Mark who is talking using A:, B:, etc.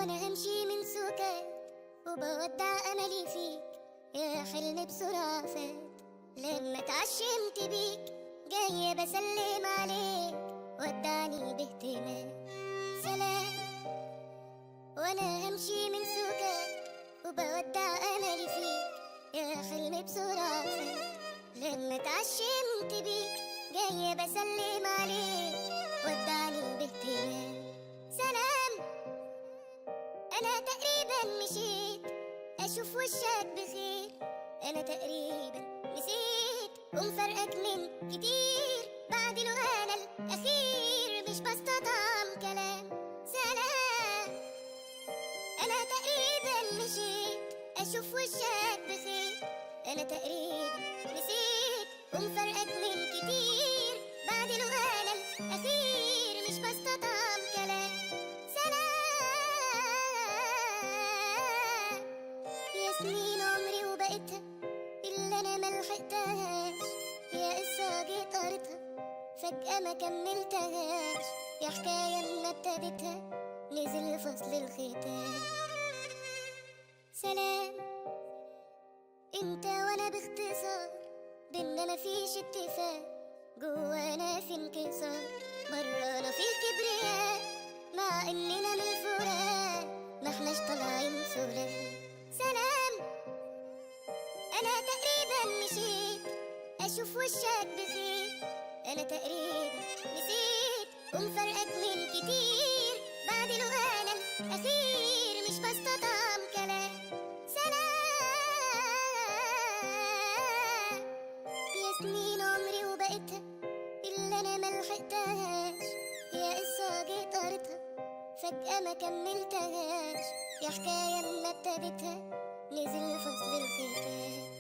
A: وانا همشي من سكات وبودع املي فيك، يا حلم بسرعة فات لما اتعشمت بيك. جاية بسلم عليك ودعني باهتمام. سلام وانا همشي من سكات وبودع املي فيك، يا حلم بسرعة فات لما اتعشمت بيك. جاية بسلم عليك ودعني باهتمام. سلام انا تقريبا مشيت اشوف وشك بخير، انا تقريبا نسيت ومفرقك من كتير. بعد الاغانى الاخير مش بستطعم كلام. سلام انا تقريبا مشيت اشوف وشك بخير، انا تقريبا نسيت ومفرقك من كتير. بعد الاغانى الاخير مش بستطعم كلام. يا سنين عمري وبقيتها اللي انا ملحقتهاش، يا قصة جيت قريتها فجأة ما كملتهاش، يا حكاية ما ابتديتها نزل فصل الختام. سلام انت وانا باختصار بينا مفيش اتفاق، جوانا في انكسار برانا في كبرياء، مع اننا من الفراق ما احناش طالعين سلام. سلام انا تقريبا مشيت اشوف وشك بخير، انا تقريبا نسيت ومفرقك من كتير. بعد الاغانى الاخير مش بستطعم كلام. سلام يا سنين عمري وبقيتها اللي انا ملحقتهاش، يا قصة جيت قريتها فجأة ما كملتهاش، يا حكاية ما ابتديتها نزل فصل الختام.